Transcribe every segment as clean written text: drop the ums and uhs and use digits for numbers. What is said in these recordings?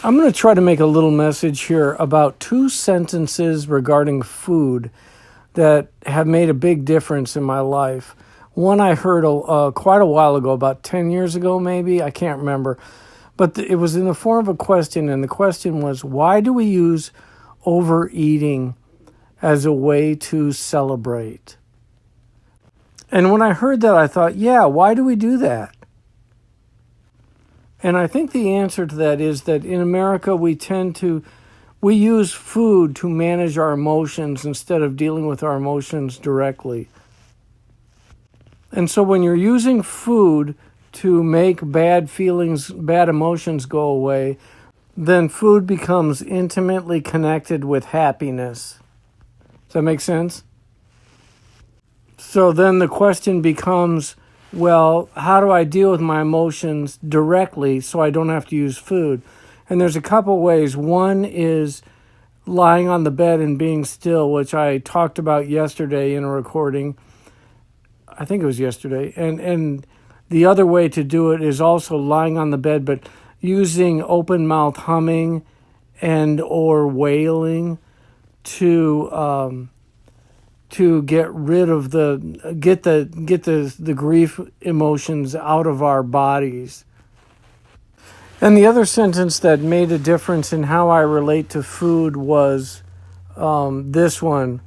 I'm going to try to make a little message here about two sentences regarding food that have made a big difference in my life. One I heard quite a while ago, about 10 years ago maybe, I can't remember. But it was in the form of a question, and the question was, why do we use overeating as a way to celebrate? And when I heard that, I thought, yeah, why do we do that? And I think the answer to that is that in America, we use food to manage our emotions instead of dealing with our emotions directly. And so when you're using food to make bad feelings, bad emotions go away, then food becomes intimately connected with happiness. Does that make sense? So then the question becomes, well, how do I deal with my emotions directly so I don't have to use food? And there's a couple ways. One is lying on the bed and being still, which I talked about yesterday in a recording. I think it was yesterday. And the other way to do it is also lying on the bed, but using open mouth humming and or wailing to get rid of the grief emotions out of our bodies. And the other sentence that made a difference in how I relate to food was this one.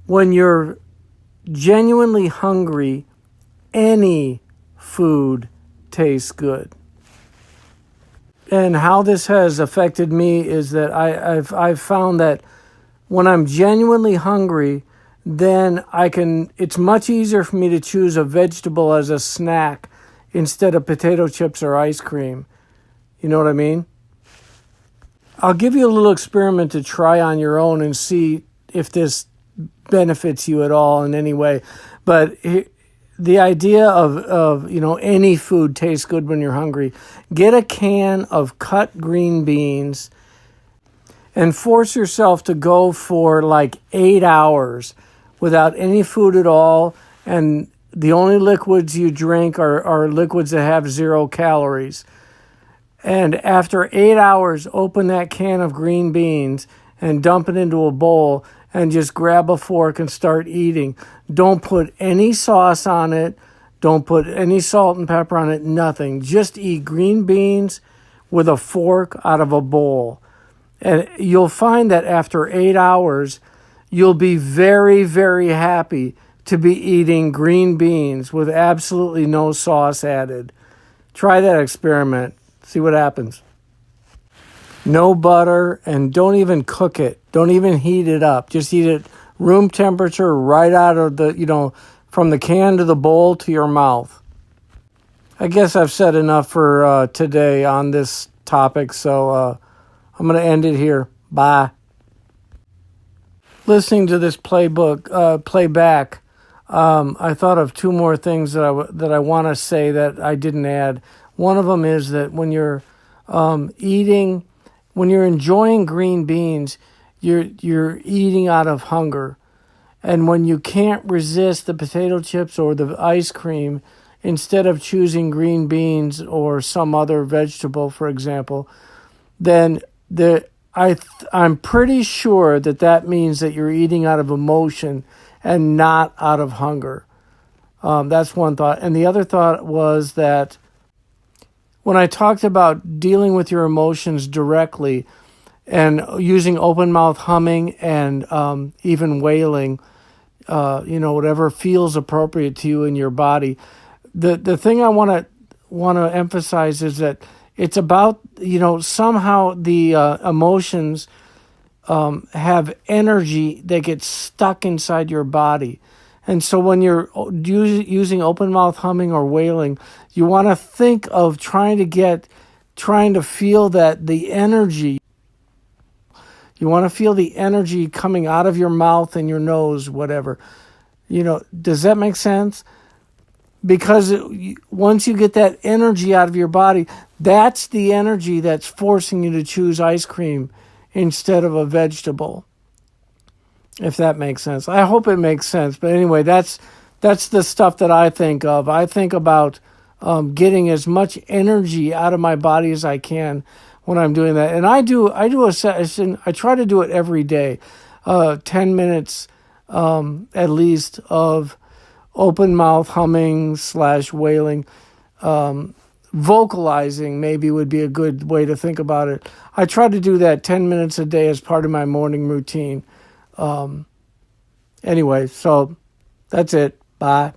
When you're genuinely hungry, any food tastes good. And how this has affected me is that I've found that when I'm genuinely hungry, then it's much easier for me to choose a vegetable as a snack instead of potato chips or ice cream. You know what I mean? I'll give you a little experiment to try on your own and see if this benefits you at all in any way. But the idea of any food tastes good when you're hungry. Get a can of cut green beans and force yourself to go for like 8 hours without any food at all. And the only liquids you drink are liquids that have 0 calories. And after 8 hours, open that can of green beans and dump it into a bowl and just grab a fork and start eating. Don't put any sauce on it. Don't put any salt and pepper on it, nothing. Just eat green beans with a fork out of a bowl. And you'll find that after 8 hours, you'll be very, very happy to be eating green beans with absolutely no sauce added. Try that experiment. See what happens. No butter, and don't even cook it. Don't even heat it up. Just eat it room temperature right out of from the can to the bowl to your mouth. I guess I've said enough for today on this topic, so I'm going to end it here. Bye. Listening to this playback, I thought of two more things that I want to say that I didn't add. One of them is that when you're when you're enjoying green beans, you're eating out of hunger. And when you can't resist the potato chips or the ice cream, instead of choosing green beans or some other vegetable, for example, then I'm pretty sure that means that you're eating out of emotion and not out of hunger. That's one thought. And the other thought was that when I talked about dealing with your emotions directly and using open mouth humming and even wailing, whatever feels appropriate to you in your body, the thing I want to emphasize is that it's about, somehow the emotions have energy that gets stuck inside your body. And so when you're using open mouth humming or wailing, you want to think of trying to feel that the energy. You want to feel the energy coming out of your mouth and your nose, whatever. Does that make sense? Because once you get that energy out of your body, that's the energy that's forcing you to choose ice cream instead of a vegetable. If that makes sense. I hope it makes sense. But anyway, that's the stuff that I think of. I think about getting as much energy out of my body as I can when I'm doing that. And I do a session. I try to do it every day, 10 minutes at least of open mouth humming / wailing. Vocalizing maybe would be a good way to think about it. I try to do that 10 minutes a day as part of my morning routine. Anyway, so that's it. Bye.